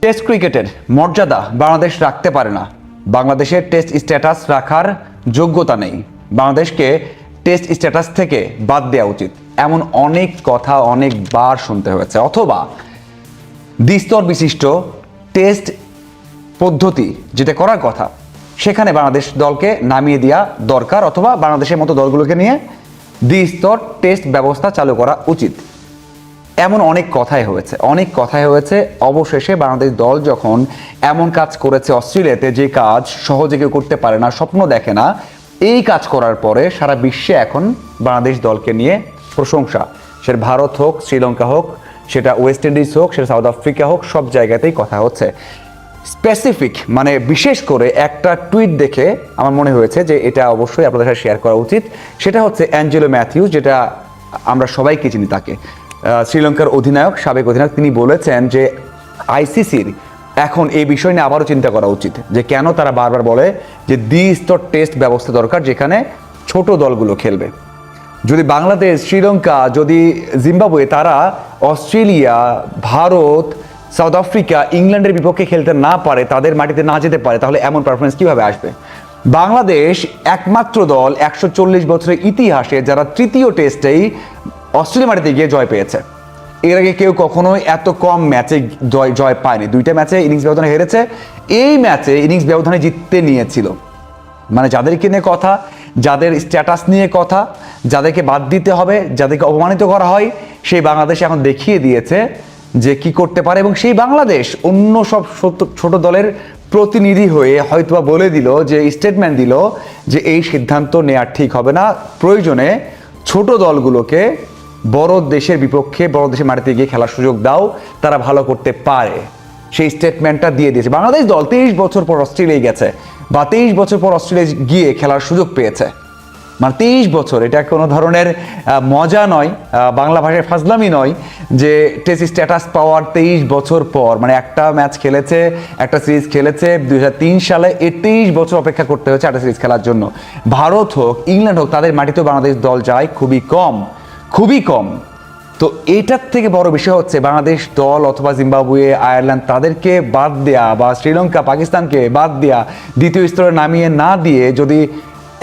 Test ক্রিকেটের মর্যাদা বাংলাদেশ রাখতে পারে না। বাংলাদেশের টেস্ট স্ট্যাটাস রাখার যোগ্যতা নেই। বাংলাদেশকে টেস্ট স্ট্যাটাস থেকে বাদ দেওয়া উচিত, এমন অনেক কথা অনেকবার শুনতে হয়েছে। অথবা দ্বিস্তর বিশিষ্ট টেস্ট পদ্ধতি যেটা করার কথা, সেখানে বাংলাদেশ দলকে নামিয়ে দেওয়া দরকার, অথবা বাংলাদেশের মতো দলগুলোকে নিয়ে দ্বিস্তর টেস্ট ব্যবস্থা চালু করা উচিত। এমন অনেক কথাই হয়েছে। অবশেষে বাংলাদেশ দল যখন এমন কাজ করেছে অস্ট্রেলিয়াতে, যে কাজ সহজে কেউ করতে পারে না, স্বপ্ন দেখে না, এই কাজ করার পরে সারা বিশ্বে এখন বাংলাদেশ দলকে নিয়ে প্রশংসা। সেটা ভারত হোক, শ্রীলঙ্কা হোক, সেটা ওয়েস্ট ইন্ডিজ হোক, সেটা সাউথ আফ্রিকা হোক, সব জায়গাতেই কথা হচ্ছে। স্পেসিফিক মানে বিশেষ করে একটা টুইট দেখে আমার মনে হয়েছে যে এটা অবশ্যই আপনাদের সাথে শেয়ার করা উচিত। সেটা হচ্ছে অ্যাঞ্জেলো ম্যাথিউস, যেটা আমরা সবাইকে চিনি তাকে, শ্রীলঙ্কার অধিনায়ক, সাবেক অধিনায়ক। তিনি বলেছেন যে আইসিসির এখন এই বিষয় নিয়ে আবারও চিন্তা করা উচিত, যে কেন তারা বারবার বলে যে দ্বিস্তর টেস্ট ব্যবস্থা দরকার, যেখানে ছোট দলগুলো খেলবে। যদি বাংলাদেশ, শ্রীলঙ্কা, যদি জিম্বাবুয়ে তারা অস্ট্রেলিয়া, ভারত, সাউথ আফ্রিকা, ইংল্যান্ডের বিপক্ষে খেলতে না পারে, তাদের মাটিতে না যেতে পারে, তাহলে এমন পারফরমেন্স কীভাবে আসবে? বাংলাদেশ একমাত্র দল 140 বছরের ইতিহাসে যারা তৃতীয় টেস্টেই অস্ট্রেলিয়া মাটিতে গিয়ে জয় পেয়েছে। এর আগে কেউ কখনোই এত কম ম্যাচে জয় পায়নি। 2টা ম্যাচে ইনিংস ব্যবধানে হেরেছে, এই ম্যাচে ইনিংস ব্যবধানে জিততে নিয়েছিল। মানে যাদেরকে নিয়ে কথা, যাদের স্ট্যাটাস নিয়ে কথা, যাদেরকে বাদ দিতে হবে, যাদেরকে অপমানিত করা হয়, সেই বাংলাদেশ এখন দেখিয়ে দিয়েছে যে কি করতে পারে। এবং সেই বাংলাদেশ অন্য সব ছোট দলের প্রতিনিধি হয়ে হয়তোবা বলে দিল, যে স্টেটমেন্ট দিল যে এই সিদ্ধান্ত নেওয়া ঠিক হবে না, প্রয়োজনে ছোট দলগুলোকে বড় দেশের বিপক্ষে, বড় দেশের মাটিতে গিয়ে খেলার সুযোগ দাও, তারা ভালো করতে পারে। সেই স্টেটমেন্টটা দিয়ে দিয়েছে বাংলাদেশ দল। 23 বছর পর অস্ট্রেলিয়ায় গেছে, বা 23 বছর পর অস্ট্রেলিয়ায় গিয়ে খেলার সুযোগ পেয়েছে। মানে 23 বছর, এটা কোনো ধরনের মজা নয়, বাংলা ভাষায় ফাজলামি নয়, যে টেস্ট স্ট্যাটাস পাওয়ার 23 বছর পর, মানে একটা ম্যাচ খেলেছে, একটা সিরিজ খেলেছে 2003 সালে, 23 বছর অপেক্ষা করতে হয়েছে একটা সিরিজ খেলার জন্য। ভারত হোক, ইংল্যান্ড হোক, তাদের মাটিতেও বাংলাদেশ দল যায় খুবই কম। তো এটার থেকে বড় বিষয় হচ্ছে বাংলাদেশ দল অথবা জিম্বাবুয়ে, আয়ারল্যান্ড, তাদেরকে বাদ দেয়া, বা শ্রীলঙ্কা, পাকিস্তানকে বাদ দেয়া, দ্বিতীয় স্তরে নামিয়ে না দিয়ে যদি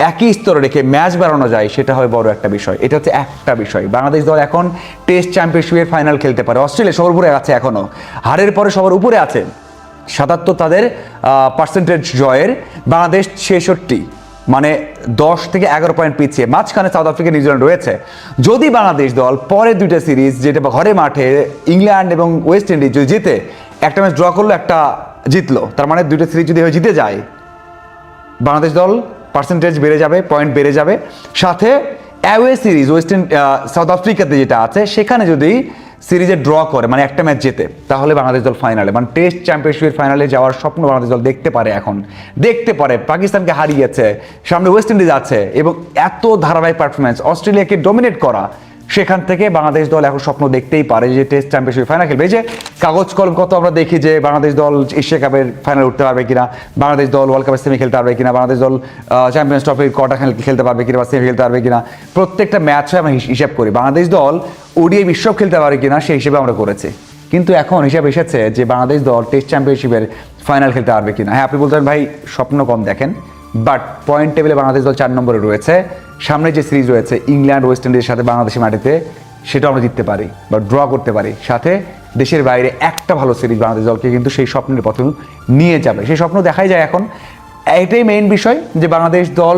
একই স্তরে রেখে ম্যাচ বাড়ানো যায়, সেটা হয় বড় একটা বিষয়। এটা হচ্ছে একটা বিষয়। বাংলাদেশ দল এখন টেস্ট চ্যাম্পিয়নশিপের ফাইনাল খেলতে পারে। অস্ট্রেলিয়া সবার উপরে আছে, এখনো হারের পরে সবার উপরে আছে, 77 তাদের পার্সেন্টেজ জয়ের, বাংলাদেশ 66, মানে 10 থেকে 11 পয়েন্ট পিছিয়ে। মাঝখানে সাউথ আফ্রিকা, নিউজিল্যান্ড রয়েছে। যদি বাংলাদেশ দল পরের 2টা সিরিজ, যেটা ঘরে মাঠে ইংল্যান্ড এবং ওয়েস্ট ইন্ডিজ, যদি জিতে, একটা ম্যাচ ড্র করলো, একটা জিতলো, তার মানে 2টা সিরিজ যদি জিতে যায়, বাংলাদেশ দল পার্সেন্টেজ বেড়ে যাবে, পয়েন্ট বেড়ে যাবে। সাথে অ্যাওয়ে সিরিজ সাউথ আফ্রিকাতে যেটা আছে, সেখানে যদি সিরিজে ড্র করে, মানে একটা ম্যাচ জেতে, তাহলে বাংলাদেশ দল ফাইনালে, মানে টেস্ট চ্যাম্পিয়নশিপের ফাইনালে যাওয়ার স্বপ্ন বাংলাদেশ দল দেখতে পারে। এখন দেখতে পারে। পাকিস্তানকে হারিয়েছে, সামনে ওয়েস্ট ইন্ডিজ আছে, এবং এত ধারাবাহিক পারফরমেন্স, অস্ট্রেলিয়াকে ডমিনেট করা, সেখান থেকে বাংলাদেশ দল এখন স্বপ্ন দেখতেই পারে যে টেস্ট চ্যাম্পিয়নশিপ ফাইনাল খেলবে। এই যে কাগজ কলম কত আমরা দেখি, যে বাংলাদেশ দল এশিয়া কাপের ফাইনাল উঠতে পারবে কিনা, বাংলাদেশ দল ওয়ার্ল্ড কাপের সেমি খেলতে পারবে কিনা, বাংলাদেশ দল চ্যাম্পিয়ন্স ট্রফির কোয়ার্টার খেলতে পারবে কিনা, বা সেমি খেলতে পারবে কিনা, প্রত্যেকটা ম্যাচে আমরা হিসাব করি। বাংলাদেশ দল ওডিআই বিশ্বকাপ খেলতে পারে কিনা, সেই হিসেবে আমরা করেছি। কিন্তু এখন হিসাব এসেছে যে বাংলাদেশ দল টেস্ট চ্যাম্পিয়নশিপের ফাইনাল খেলতে পারবে কিনা। হ্যাঁ, আপনি বলতে পারেন ভাই স্বপ্ন কম দেখেন, বাট পয়েন্ট টেবিলে বাংলাদেশ দল 4 নম্বরে রয়েছে। সামনে যে সিরিজ রয়েছে ইংল্যান্ড, ওয়েস্ট ইন্ডিজের সাথে বাংলাদেশের মাটিতে, সেটা আমরা জিততে পারি বা ড্র করতে পারি। সাথে দেশের বাইরে একটা ভালো সিরিজ বাংলাদেশ দলকে কিন্তু সেই স্বপ্নের পথে নিয়ে যাবে। সেই স্বপ্ন দেখাই যায় এখন। এটাই মেইন বিষয়, যে বাংলাদেশ দল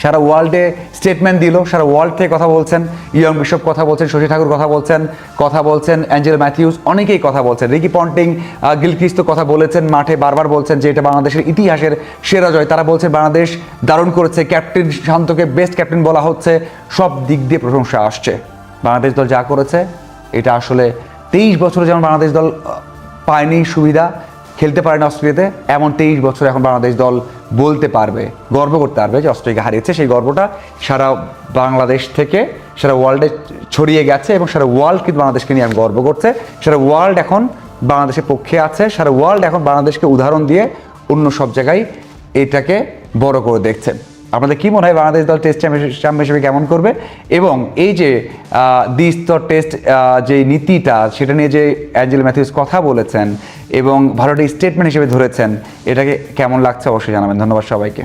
সারা ওয়ার্ল্ডে স্টেটমেন্ট দিল, সারা ওয়ার্ল্ড থেকে কথা বলছেন, ইয়ং বিশপ কথা বলছেন, শশী ঠাকুর কথা বলছেন, অ্যাঞ্জেলো ম্যাথিউস, অনেকেই কথা বলছেন, রিকি পন্টিং, গিলক্রিস্ট কথা বলেছেন, মাঠে বারবার বলছেন যে এটা বাংলাদেশের ইতিহাসের সেরা জয়। তারা বলছেন বাংলাদেশ দারুণ করেছে, ক্যাপ্টেন শান্তকে বেস্ট ক্যাপ্টেন বলা হচ্ছে, সব দিক দিয়ে প্রশংসা আসছে। বাংলাদেশ দল যা করেছে, এটা আসলে 23 বছরে যেমন বাংলাদেশ দল পায়নি সুবিধা, খেলতে পারে না অস্ট্রেলিয়াতে, এমন 23 বছর এখন বাংলাদেশ দল বলতে পারবে, গর্ব করতে পারবে যে অস্ট্রেলিয়াকে হারিয়েছে। সেই গর্বটা সারা বাংলাদেশ থেকে সারা ওয়ার্ল্ডে ছড়িয়ে গেছে, এবং সারা ওয়ার্ল্ড কিন্তু বাংলাদেশকে নিয়ে গর্ব করছে। সারা ওয়ার্ল্ড এখন বাংলাদেশের পক্ষে আছে, সারা ওয়ার্ল্ড এখন বাংলাদেশকে উদাহরণ দিয়ে অন্য সব জায়গায় এটাকে বড় করে দেখছে। আপনাদের কি মনে হয় বাংলাদেশ দল টেস্ট চ্যাম্পিয়নশিপে কেমন করবে? এবং এই যে দ্বিস্তর টেস্ট যে নীতিটা, সেটা নিয়ে যে অ্যাঞ্জেলো ম্যাথিউস কথা বলেছেন এবং ভালো একটা স্টেটমেন্ট হিসেবে ধরেছেন, এটাকে কেমন লাগছে অবশ্যই জানাবেন। ধন্যবাদ সবাইকে।